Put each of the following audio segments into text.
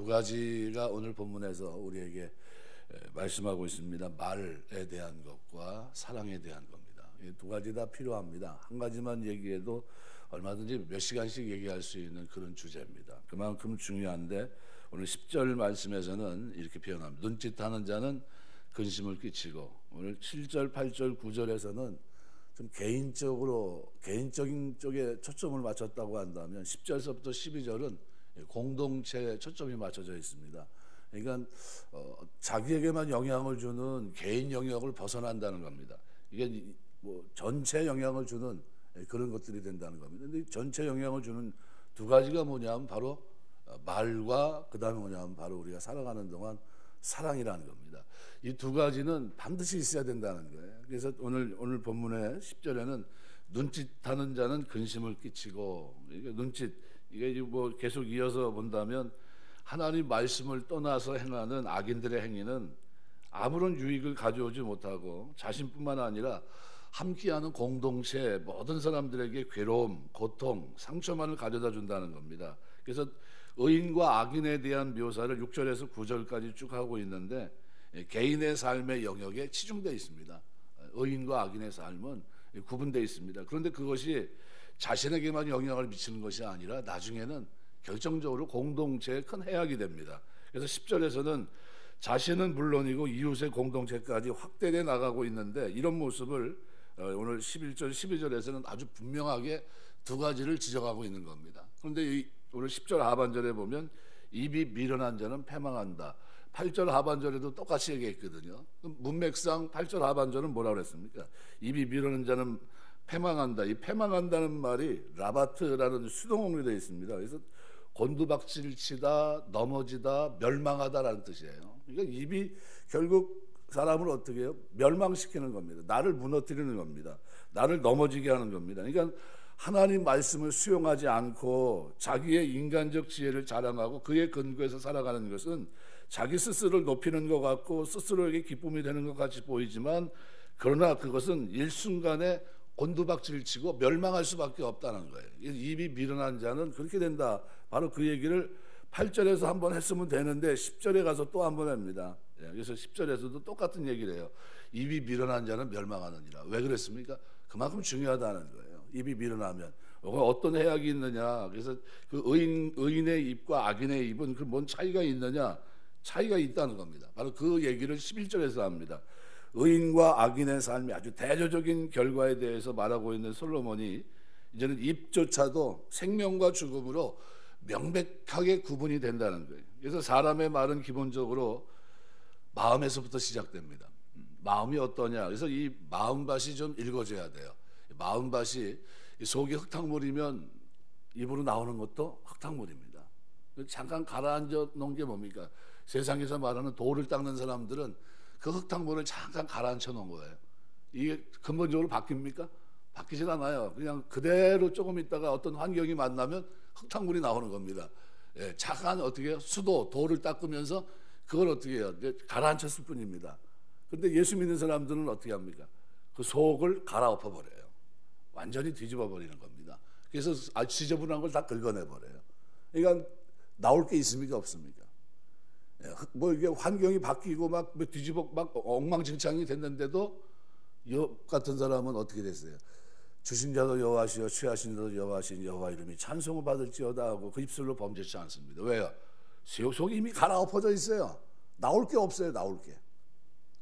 두 가지가 오늘 본문에서 우리에게 말씀하고 있습니다. 말에 대한 것과 사랑에 대한 겁니다. 이 두 가지 다 필요합니다. 한 가지만 얘기해도 얼마든지 몇 시간씩 얘기할 수 있는 그런 주제입니다. 그만큼 중요한데 오늘 10절 말씀에서는 이렇게 표현합니다. 눈짓하는 자는 근심을 끼치고, 오늘 7절, 8절, 9절에서는 좀 개인적인 쪽에 초점을 맞췄다고 한다면 10절서부터 12절은 공동체에 초점이 맞춰져 있습니다. 그러니까 자기에게만 영향을 주는 개인 영역을 벗어난다는 겁니다. 이게 뭐 전체 영향을 주는 그런 것들이 된다는 겁니다. 근데 전체 영향을 주는 두 가지가 뭐냐면 바로 말과 그다음에 뭐냐면 바로 우리가 살아가는 동안 사랑이라는 겁니다. 이 두 가지는 반드시 있어야 된다는 거예요. 그래서 오늘 본문의 10절에는 눈짓하는 자는 근심을 끼치고, 이게 눈짓, 이게 뭐 계속 이어서 본다면 하나님 말씀을 떠나서 행하는 악인들의 행위는 아무런 유익을 가져오지 못하고 자신뿐만 아니라 함께하는 공동체 모든 사람들에게 괴로움, 고통, 상처만을 가져다 준다는 겁니다. 그래서 의인과 악인에 대한 묘사를 6절에서 9절까지 쭉 하고 있는데 개인의 삶의 영역에 치중되어 있습니다. 의인과 악인의 삶은 구분되어 있습니다. 그런데 그것이 자신에게만 영향을 미치는 것이 아니라 나중에는 결정적으로 공동체에 큰 해악이 됩니다. 그래서 10절에서는 자신은 물론이고 이웃의 공동체까지 확대돼 나가고 있는데, 이런 모습을 오늘 11절, 12절에서는 아주 분명하게 두 가지를 지적하고 있는 겁니다. 그런데 오늘 10절 하반절에 보면 입이 미련한 자는 패망한다. 8절 하반절에도 똑같이 얘기했거든요. 문맥상 8절 하반절은 뭐라고 그랬습니까? 입이 미련한 자는 패망한다. 이 패망한다는 말이 라바트라는 수동어로 되어 있습니다. 그래서 곤두박질 치다, 넘어지다, 멸망하다라는 뜻이에요. 그러니까 입이 결국 사람을 어떻게 해요? 멸망시키는 겁니다. 나를 무너뜨리는 겁니다. 나를 넘어지게 하는 겁니다. 그러니까 하나님 말씀을 수용하지 않고 자기의 인간적 지혜를 자랑하고 그의 근거에서 살아가는 것은 자기 스스로를 높이는 것 같고 스스로에게 기쁨이 되는 것 같이 보이지만, 그러나 그것은 일순간에 곤두박질 치고 멸망할 수밖에 없다는 거예요. 입이 미련한 자는 그렇게 된다. 바로 그 얘기를 8절에서 한번 했으면 되는데 10절에 가서 또 한번 합니다. 그래서 10절에서도 똑같은 얘기를 해요. 입이 미련한 자는 멸망하느니라. 왜 그랬습니까? 그만큼 중요하다는 거예요. 입이 미련하면 어떤 해악이 있느냐. 그래서 그 의인의 입과 악인의 입은 그 뭔 차이가 있느냐. 차이가 있다는 겁니다. 바로 그 얘기를 11절에서 합니다. 의인과 악인의 삶이 아주 대조적인 결과에 대해서 말하고 있는 솔로몬이 이제는 입조차도 생명과 죽음으로 명백하게 구분이 된다는 거예요. 그래서 사람의 말은 기본적으로 마음에서부터 시작됩니다. 마음이 어떠냐. 그래서 이 마음밭이 좀 읽어져야 돼요. 마음밭이 속이 흙탕물이면 입으로 나오는 것도 흙탕물입니다. 잠깐 가라앉아 놓은 게 뭡니까? 세상에서 말하는 돌을 닦는 사람들은 그 흙탕물을 잠깐 가라앉혀 놓은 거예요. 이게 근본적으로 바뀝니까? 바뀌질 않아요. 그냥 그대로 조금 있다가 어떤 환경이 만나면 흙탕물이 나오는 겁니다. 예, 잠깐 어떻게 해요? 돌을 닦으면서 그걸 어떻게 해요? 가라앉혔을 뿐입니다. 그런데 예수 믿는 사람들은 어떻게 합니까? 그 속을 갈아엎어 버려요. 완전히 뒤집어 버리는 겁니다. 그래서 아주 지저분한 걸 다 긁어내 버려요. 그러니까 나올 게 있습니까? 없습니까? 뭐 이게 환경이 바뀌고 막 뒤집어 막 엉망진창이 됐는데도 욥 같은 사람은 어떻게 됐어요? 주신 자도 여호와시요 취하신 자도 여호와신 여호와 이름이 찬송을 받을지어다 하고 그 입술로 범죄치 않습니다. 왜요? 속이 이미 갈아엎어져 있어요. 나올 게 없어요. 나올 게.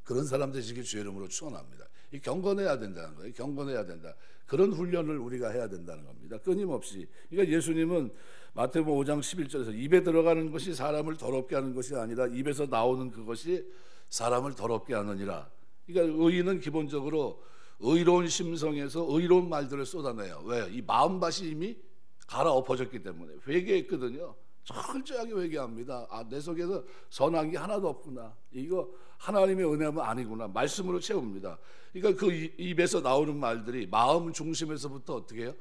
그런 사람 되시길 주의 이름으로 축원합니다. 이 경건해야 된다는 거예요. 경건해야 된다. 그런 훈련을 우리가 해야 된다는 겁니다. 끊임없이. 그러니까 예수님은 마태복음 5장 11절에서 입에 들어가는 것이 사람을 더럽게 하는 것이 아니라 입에서 나오는 그것이 사람을 더럽게 하느니라. 그러니까 의인은 기본적으로 의로운 심성에서 의로운 말들을 쏟아내요. 왜? 이 마음밭이 이미 갈아엎어졌기 때문에. 회개했거든요. 철저하게 회개합니다. 아, 내 속에서 선한 게 하나도 없구나. 이거 하나님의 은혜는 아니구나. 말씀으로 채웁니다. 그러니까 그 입에서 나오는 말들이 마음 중심에서부터 어떻게 해요?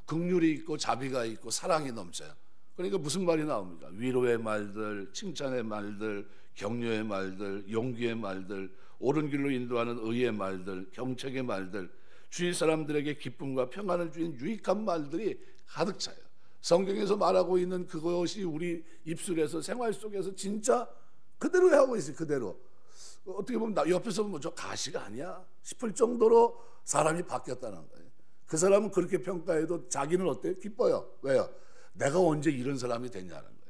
긍휼이 있고 자비가 있고 사랑이 넘쳐요. 그러니까 무슨 말이 나옵니까? 위로의 말들, 칭찬의 말들, 격려의 말들, 용기의 말들, 옳은 길로 인도하는 의의 말들, 경책의 말들, 주위 사람들에게 기쁨과 평안을 주는 유익한 말들이 가득 차요. 성경에서 말하고 있는 그것이 우리 입술에서 생활 속에서 진짜 그대로 하고 있어요. 그대로. 어떻게 보면 나 옆에서 보면 저 가시가 아니야 싶을 정도로 사람이 바뀌었다는 거예요. 그 사람은 그렇게 평가해도 자기는 어때요? 기뻐요. 왜요? 내가 언제 이런 사람이 됐냐는 거예요.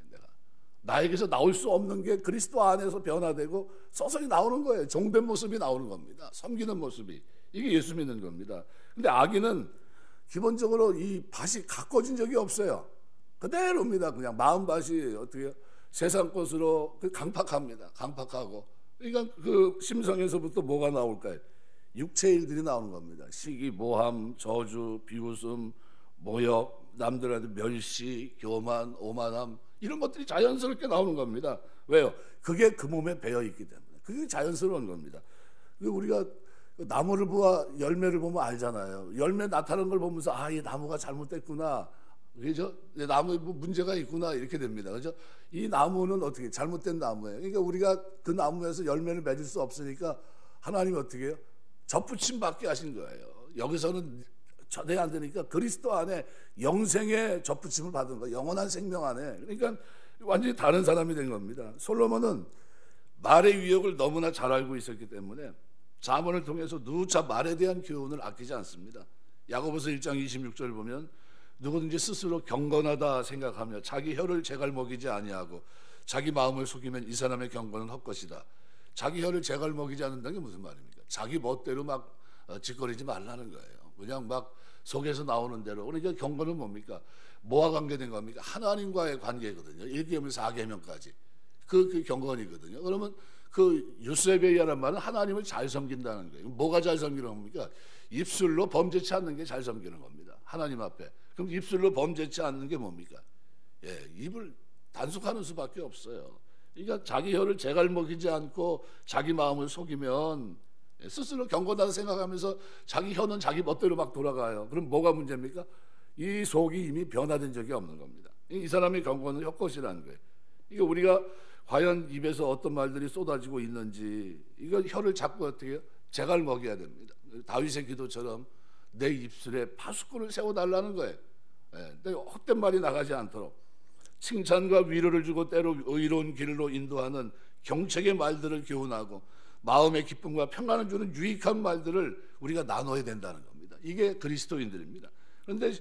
나에게서 나올 수 없는 게 그리스도 안에서 변화되고 서서히 나오는 거예요. 종된 모습이 나오는 겁니다. 섬기는 모습이. 이게 예수 믿는 겁니다. 근데 악인은 기본적으로 이 밭이 가꿔진 적이 없어요. 그대로입니다. 그냥 마음밭이 어떻게 세상 것으로 강팍합니다. 강팍하고. 그러니까 그 심성에서부터 뭐가 나올까요? 육체의 일들이 나오는 겁니다. 시기, 모함, 저주, 비웃음, 모욕, 남들한테 멸시, 교만, 오만함 이런 것들이 자연스럽게 나오는 겁니다. 왜요? 그게 그 몸에 배어 있기 때문에. 그게 자연스러운 겁니다. 우리가 나무를 보아 열매를 보면 알잖아요. 열매 나타나는 걸 보면서 아, 이 나무가 잘못됐구나. 그죠? 나무에 문제가 있구나 이렇게 됩니다. 그죠? 이 나무는 어떻게 잘못된 나무예요. 그러니까 우리가 그 나무에서 열매를 맺을 수 없으니까 하나님이 어떻게 해요? 접붙임 받게 하신 거예요. 여기서는 전혀 안 되니까 그리스도 안에 영생의 접붙임을 받은 거예요. 영원한 생명 안에. 그러니까 완전히 다른 사람이 된 겁니다. 솔로몬은 말의 위력을 너무나 잘 알고 있었기 때문에 잠언을 통해서 누차 말에 대한 교훈을 아끼지 않습니다. 야고보서 1장 26절 보면 누구든지 스스로 경건하다 생각하며 자기 혀를 제갈먹이지 아니하고 자기 마음을 속이면 이 사람의 경건은 헛것이다. 자기 혀를 제갈먹이지 않는다는 게 무슨 말입니까? 자기 멋대로 막 짓거리지 말라는 거예요. 그냥 막 속에서 나오는 대로. 그러니까 경건은 뭡니까? 뭐와 관계된 겁니까? 하나님과의 관계거든요. 1계명 4계명까지 그 경건이거든요. 그러면 그 유세베이아란 말은 하나님을 잘 섬긴다는 거예요. 뭐가 잘 섬기는 겁니까? 입술로 범죄치 않는 게 잘 섬기는 겁니다. 하나님 앞에. 그럼 입술로 범죄치 않는 게 뭡니까? 예, 입을 단속하는 수밖에 없어요. 그러니까 자기 혀를 제갈먹이지 않고 자기 마음을 속이면 스스로 경건하다 생각하면서 자기 혀는 자기 멋대로 막 돌아가요. 그럼 뭐가 문제입니까? 이 속이 이미 변화된 적이 없는 겁니다. 이 사람의 경건은 혀것이라는 거예요. 이게 우리가 과연 입에서 어떤 말들이 쏟아지고 있는지 이거 혀를 잡고 어떻게 해요? 제갈 먹여야 됩니다. 다윗의 기도처럼 내 입술에 파수꾼을 세워달라는 거예요. 내 헛된 말이 나가지 않도록 칭찬과 위로를 주고 때로 의로운 길로 인도하는 경책의 말들을 교훈하고 마음의 기쁨과 평안을 주는 유익한 말들을 우리가 나눠야 된다는 겁니다. 이게 그리스도인들입니다. 그런데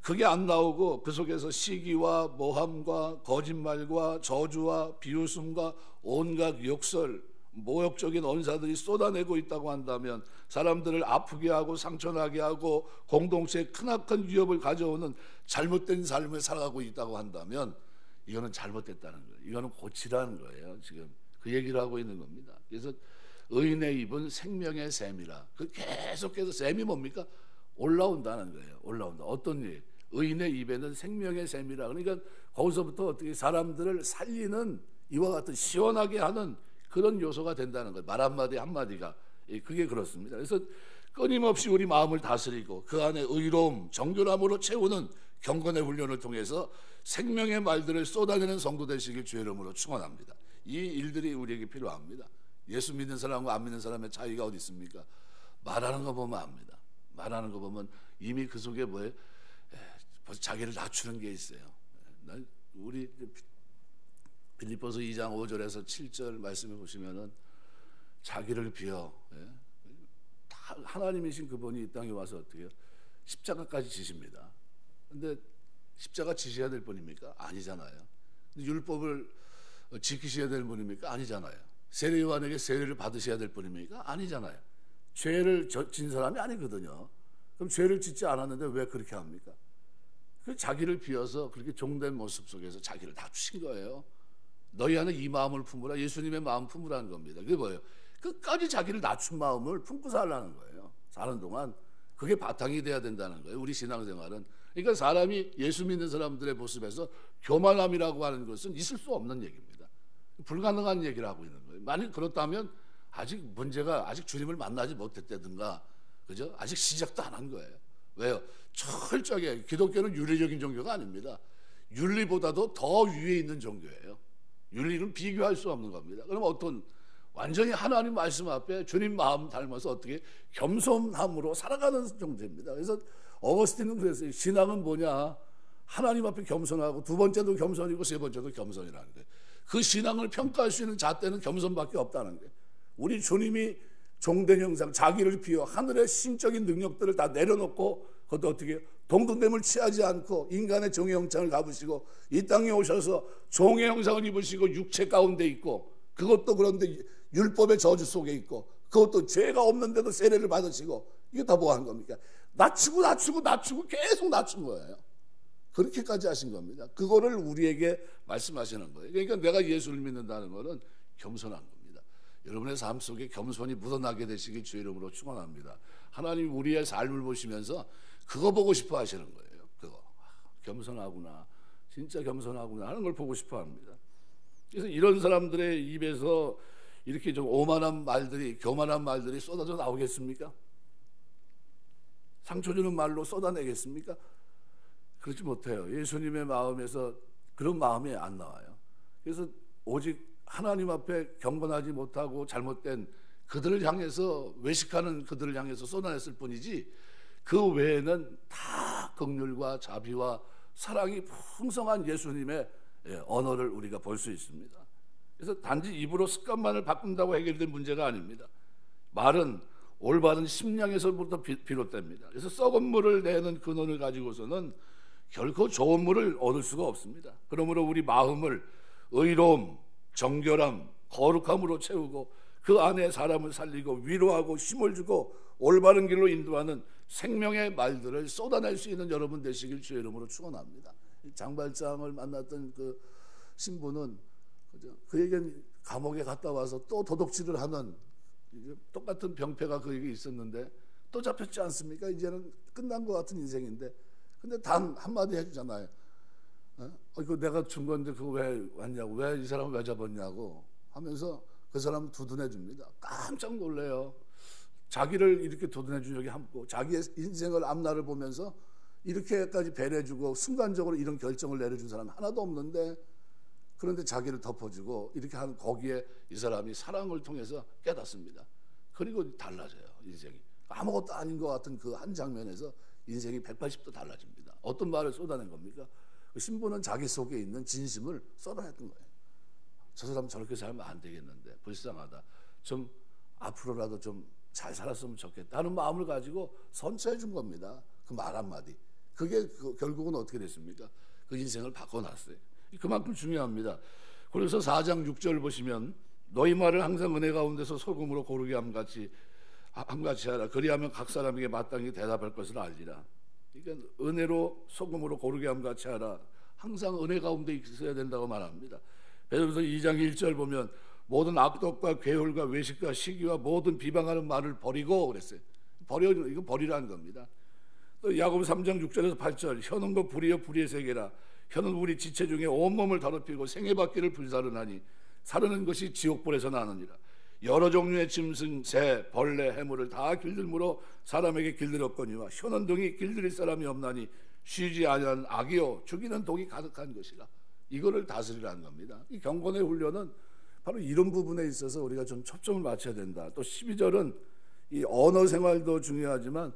그게 안 나오고 그 속에서 시기와 모함과 거짓말과 저주와 비웃음과 온갖 욕설, 모욕적인 언사들이 쏟아내고 있다고 한다면 사람들을 아프게 하고 상처나게 하고 공동체에 크나큰 위협을 가져오는 잘못된 삶을 살아가고 있다고 한다면 이거는 잘못됐다는 거예요. 이거는 고치라는 거예요. 지금 그 얘기를 하고 있는 겁니다. 그래서 의인의 입은 생명의 샘이라. 그 계속해서 샘이 뭡니까? 올라온다는 거예요. 올라온다. 어떤 일? 의인의 입에는 생명의 샘이라. 그러니까 거기서부터 어떻게 사람들을 살리는 이와 같은 시원하게 하는 그런 요소가 된다는 거예요. 말 한마디 한마디가. 그게 그렇습니다. 그래서 끊임없이 우리 마음을 다스리고 그 안에 의로움, 정결함으로 채우는 경건의 훈련을 통해서 생명의 말들을 쏟아내는 성도 되시길 주의 이름으로 축원합니다. 이 일들이 우리에게 필요합니다. 예수 믿는 사람과 안 믿는 사람의 차이가 어디 있습니까? 말하는 거 보면 압니다. 말하는 거 보면 이미 그 속에 뭐예요? 벌써 자기를 낮추는 게 있어요. 우리 빌립보서 2장 5절에서 7절 말씀해 보시면은 자기를 비어 다 하나님이신 그분이 이 땅에 와서 어떻게 해요? 십자가까지 지십니다. 근데 십자가 지셔야 될 분입니까? 아니잖아요. 율법을 지키셔야 될 분입니까? 아니잖아요. 세례요한에게 세례를 받으셔야 될 분입니까? 아니잖아요. 죄를 진 사람이 아니거든요. 그럼 죄를 짓지 않았는데 왜 그렇게 합니까? 그 자기를 비워서 그렇게 종된 모습 속에서 자기를 낮추신 거예요. 너희 안에 이 마음을 품으라. 예수님의 마음 품으라는 겁니다. 그게 뭐예요? 끝까지 자기를 낮춘 마음을 품고 살라는 거예요. 사는 동안 그게 바탕이 돼야 된다는 거예요. 우리 신앙생활은. 그러니까 사람이 예수 믿는 사람들의 모습에서 교만함이라고 하는 것은 있을 수 없는 얘기입니다. 불가능한 얘기를 하고 있는 거예요. 만약 그렇다면 아직 문제가 아직 주님을 만나지 못했다든가, 그죠? 아직 시작도 안 한 거예요. 왜요? 철저하게 기독교는 윤리적인 종교가 아닙니다. 윤리보다도 더 위에 있는 종교예요. 윤리는 비교할 수 없는 겁니다. 그럼 어떤 완전히 하나님 말씀 앞에 주님 마음 닮아서 어떻게 겸손함으로 살아가는 정도입니다. 그래서 어거스틴은 그랬어요. 신앙은 뭐냐? 하나님 앞에 겸손하고 두 번째도 겸손이고 세 번째도 겸손이라는 거예요. 그 신앙을 평가할 수 있는 잣대는 겸손밖에 없다는 거예요. 우리 주님이 종된 형상, 자기를 비워 하늘의 신적인 능력들을 다 내려놓고 그것도 어떻게 동등됨을 취하지 않고 인간의 종의 형상을 가부시고 이 땅에 오셔서 종의 형상을 입으시고 육체 가운데 있고, 그것도 그런데 율법의 저주 속에 있고, 그것도 죄가 없는데도 세례를 받으시고, 이게 다 뭐 하는 겁니까? 낮추고 계속 낮춘 거예요. 그렇게까지 하신 겁니다. 그거를 우리에게 말씀하시는 거예요. 그러니까 내가 예수를 믿는다는 것은 겸손한 겁니다. 여러분의 삶 속에 겸손이 묻어나게 되시길 주의 이름으로 축원합니다. 하나님 우리의 삶을 보시면서 그거 보고 싶어 하시는 거예요. 그거 겸손하구나, 진짜 겸손하구나 하는 걸 보고 싶어 합니다. 그래서 이런 사람들의 입에서 이렇게 좀 오만한 말들이, 교만한 말들이 쏟아져 나오겠습니까? 상처 주는 말로 쏟아내겠습니까? 그렇지 못해요. 예수님의 마음에서 그런 마음이 안 나와요. 그래서 오직 하나님 앞에 경건하지 못하고 잘못된 그들을 향해서, 외식하는 그들을 향해서 쏟아냈을 뿐이지, 그 외에는 다 긍휼과 자비와 사랑이 풍성한 예수님의 언어를 우리가 볼 수 있습니다. 그래서 단지 입으로 습관만을 바꾼다고 해결될 문제가 아닙니다. 말은 올바른 심령에서부터 비롯됩니다. 그래서 썩은 물을 내는 근원을 가지고서는 결코 좋은 물을 얻을 수가 없습니다. 그러므로 우리 마음을 의로움, 정결함, 거룩함으로 채우고 그 안에 사람을 살리고 위로하고 힘을 주고 올바른 길로 인도하는 생명의 말들을 쏟아낼 수 있는 여러분 되시길 주의 이름으로 축원합니다. 장발장을 만났던 그 신부는 그에겐 감옥에 갔다 와서 또 도둑질을 하는 똑같은 병폐가 그에게 있었는데 또 잡혔지 않습니까? 이제는 끝난 것 같은 인생인데, 근데 단 한마디 해주잖아요. 이거 내가 준 건데 그거 왜 왔냐고, 왜 이 사람을 왜 잡았냐고 하면서 그 사람을 두둔해 줍니다. 깜짝 놀래요. 자기를 이렇게 두둔해 준 적이 없고, 자기의 인생을 앞날을 보면서 이렇게까지 배려해주고 순간적으로 이런 결정을 내려준 사람 하나도 없는데, 그런데 자기를 덮어주고 이렇게 하는 거기에 이 사람이 사랑을 통해서 깨닫습니다. 그리고 달라져요. 인생이 아무것도 아닌 것 같은 그 한 장면에서 인생이 180도 달라집니다. 어떤 말을 쏟아낸 겁니까? 그 신부는 자기 속에 있는 진심을 쏟아냈던 거예요. 저 사람 저렇게 살면 안 되겠는데, 불쌍하다, 좀 앞으로라도 좀 잘 살았으면 좋겠다 하는 마음을 가지고 선처해 준 겁니다. 그 말 한마디, 그게 결국은 어떻게 됐습니까? 그 인생을 바꿔놨어요. 그만큼 중요합니다. 그래서 4장 6절 보시면, 너희 말을 항상 은혜 가운데서 소금으로 고르게 함같이 하라. 그리하면 각 사람에게 마땅히 대답할 것을 알리라. 그러니까 은혜로 소금으로 고르게 함같이 하라. 항상 은혜 가운데 있어야 된다고 말합니다. 베드로서 2장 1절 보면, 모든 악독과 괴홀과 외식과 시기와 모든 비방하는 말을 버리고 그랬어요. 이거 버리라는 겁니다. 또 야고보 3장 6절에서 8절, 혀는 거 불이여 불의의 세계라. 혀는 우리 지체 중에 온몸을 더럽히고 생애받기를 불사르나니 사르는 것이 지옥불에서 나느니라. 여러 종류의 짐승, 새, 벌레, 해물을 다 길들므로 사람에게 길들였거니와 혀는 등이 길들일 사람이 없나니 쉬지 아니하는 악이요 죽이는 독이 가득한 것이라. 이거를 다스리라는 겁니다. 이 경건의 훈련은 바로 이런 부분에 있어서 우리가 좀 초점을 맞춰야 된다. 또 12절은 이 언어 생활도 중요하지만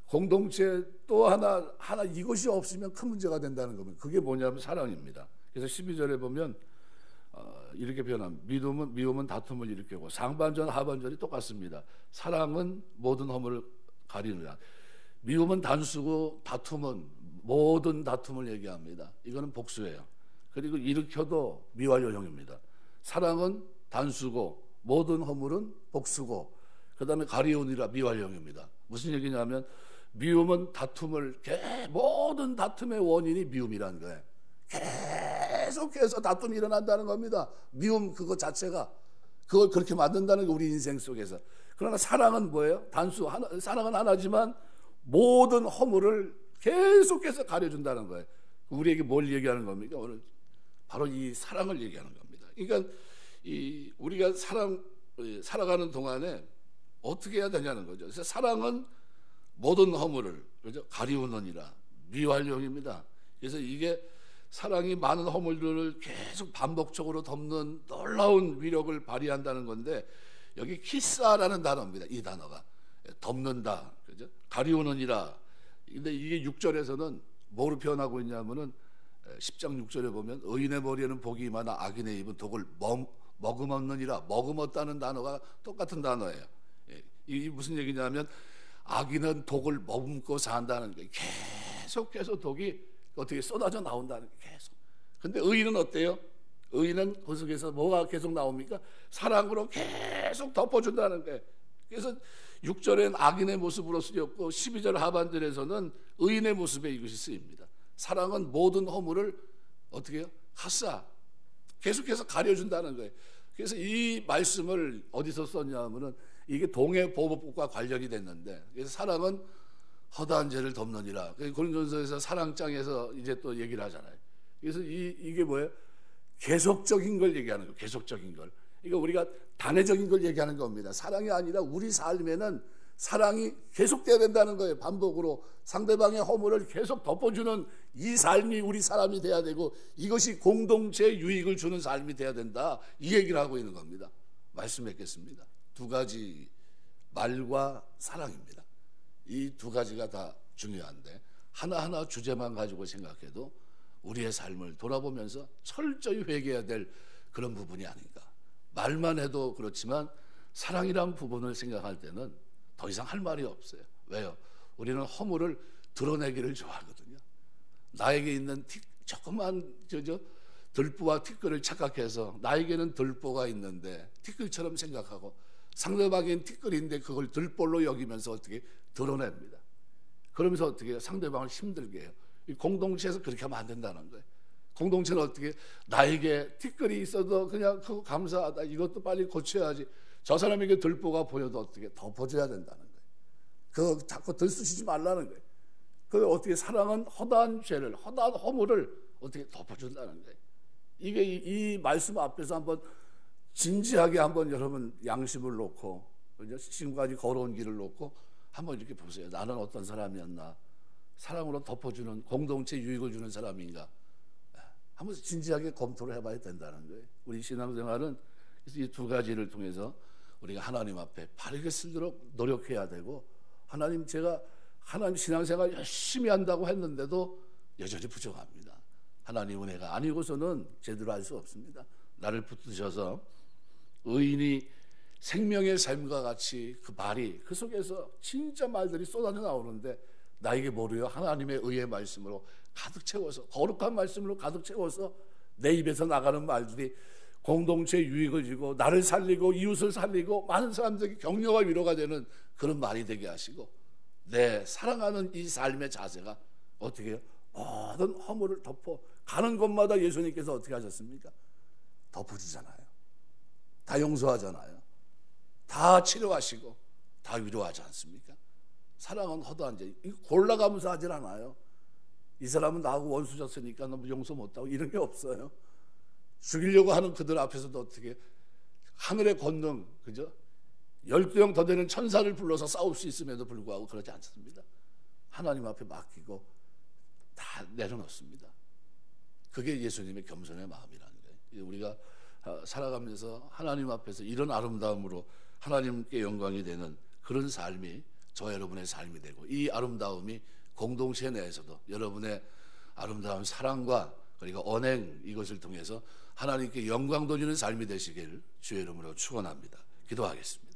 공동체 또 하나 이것이 없으면 큰 문제가 된다는 겁니다. 그게 뭐냐면 사랑입니다. 그래서 12절에 보면 이렇게 표현합니다. 미움은 다툼을 일으키고, 상반절 하반절이 똑같습니다. 사랑은 모든 허물을 가리느라. 미움은 단수고 다툼은 모든 다툼을 얘기합니다. 이거는 복수예요. 그리고 일으켜도 미완료형입니다. 사랑은 단수고 모든 허물은 복수고, 그 다음에 가리우니라 미완료형입니다. 무슨 얘기냐면, 미움은 모든 다툼의 원인이 미움이라는 거예요. 계속해서 다툼이 일어난다는 겁니다. 미움 그거 자체가 그걸 그렇게 만든다는 게 우리 인생 속에서. 그러나 사랑은 뭐예요? 사랑은 하나지만 모든 허물을 계속해서 가려준다는 거예요. 우리에게 뭘 얘기하는 겁니까? 오늘 바로 이 사랑을 얘기하는 겁니다. 그러니까 우리가 살아가는 동안에 어떻게 해야 되냐는 거죠. 그래서 사랑은 모든 허물을, 그죠? 가리우느니라 미완료입니다. 그래서 이게 사랑이 많은 허물들을 계속 반복적으로 덮는 놀라운 위력을 발휘한다는 건데, 여기 키사라는 단어입니다. 이 단어가 덮는다, 그죠? 가리우느니라. 근데 이게 6절에서는 뭐로 표현하고 있냐면은 10장 6절에 보면 의인의 머리에는 복이 임하나 악인의 입은 독을 머금었느니라. 머금었다는 단어가 똑같은 단어예요. 이 무슨 얘기냐면 악인은 독을 머금고 산다는 거예요. 계속해서 독이 어떻게 쏟아져 나온다는 거예요. 계속. 근데 의인은 어때요? 의인은 그 속에서 뭐가 계속 나옵니까? 사랑으로 계속 덮어준다는 거예요. 그래서 6절엔 악인의 모습으로 쓰였고 12절 하반절에서는 의인의 모습에 이것이 쓰입니다. 사랑은 모든 허물을 어떻게 해요? 핫사 계속해서 가려준다는 거예요. 그래서 이 말씀을 어디서 썼냐면은 이게 동해보복과 관련이 됐는데, 그래서 사랑은 허다한 죄를 덮느니라. 고린도전서에서 사랑장에서 이제 또 얘기를 하잖아요. 그래서 이게 뭐예요? 계속적인 걸 얘기하는 거예요. 계속적인 걸. 이거 우리가 단회적인 걸 얘기하는 겁니다. 사랑이 아니라 우리 삶에는 사랑이 계속돼야 된다는 거예요. 반복으로 상대방의 허물을 계속 덮어주는 이 삶이 우리 사람이 돼야 되고, 이것이 공동체 유익을 주는 삶이 돼야 된다, 이 얘기를 하고 있는 겁니다. 말씀 맺겠습니다. 두 가지, 말과 사랑입니다. 이 두 가지가 다 중요한데 하나하나 주제만 가지고 생각해도 우리의 삶을 돌아보면서 철저히 회개해야 될 그런 부분이 아닌가. 말만 해도 그렇지만 사랑이란 부분을 생각할 때는 더 이상 할 말이 없어요. 왜요? 우리는 허물을 드러내기를 좋아하거든요. 나에게 있는 조그만 들보와 티끌을 착각해서 나에게는 들보가 있는데 티끌처럼 생각하고, 상대방엔 티끌인데 그걸 들볼로 여기면서 어떻게 드러냅니다. 그러면서 어떻게 해요? 상대방을 힘들게 해요. 이 공동체에서 그렇게 하면 안 된다는 거예요. 공동체는 어떻게, 나에게 티끌이 있어도 그냥 그거 감사하다, 이것도 빨리 고쳐야지, 저 사람에게 들보가 보여도 어떻게 덮어줘야 된다는 거예요. 그거 자꾸 들쑤시지 말라는 거예요. 그 어떻게, 사랑은 허다한 죄를, 허다한 허물을 어떻게 덮어준다는 거예요. 이게 이 말씀 앞에서 한번 진지하게 한번 여러분 양심을 놓고, 지금까지 걸어온 길을 놓고 한번 이렇게 보세요. 나는 어떤 사람이었나? 사랑으로 덮어주는, 공동체 유익을 주는 사람인가? 한번 진지하게 검토를 해봐야 된다는 거예요. 우리 신앙생활은 이 두 가지를 통해서 우리가 하나님 앞에 바르게 쓰도록 노력해야 되고, 제가 하나님 신앙생활 열심히 한다고 했는데도 여전히 부족합니다. 하나님 은혜가 아니고서는 제대로 할 수 없습니다. 나를 붙드셔서 의인이 생명의 삶과 같이 그 말이, 그 속에서 진짜 말들이 쏟아져 나오는데 나에게 뭐래요? 하나님의 의의 말씀으로 가득 채워서, 거룩한 말씀으로 가득 채워서 내 입에서 나가는 말들이 공동체 유익을 주고 나를 살리고 이웃을 살리고 많은 사람들에게 격려와 위로가 되는 그런 말이 되게 하시고, 내 사랑하는 이 삶의 자세가 어떻게 해요? 모든 허물을 덮어 가는 곳마다 예수님께서 어떻게 하셨습니까? 덮어주잖아요. 다 용서하잖아요. 다 치료하시고 다 위로하지 않습니까? 사랑은 허다한 죄, 골라가면서 하질 않아요. 이 사람은 나하고 원수졌으니까 너무 용서 못하고 이런 게 없어요. 죽이려고 하는 그들 앞에서도 어떻게 하늘의 권능, 그죠? 12형 더 되는 천사를 불러서 싸울 수 있음에도 불구하고 그러지 않습니다. 하나님 앞에 맡기고 다 내려놓습니다. 그게 예수님의 겸손의 마음이라는 거예요. 우리가 살아가면서 하나님 앞에서 이런 아름다움으로 하나님께 영광이 되는 그런 삶이 저 여러분의 삶이 되고, 이 아름다움이 공동체 내에서도 여러분의 아름다운 사랑과 그리고 언행, 이것을 통해서 하나님께 영광 돌리는 삶이 되시길 주의 이름으로 축원합니다. 기도하겠습니다.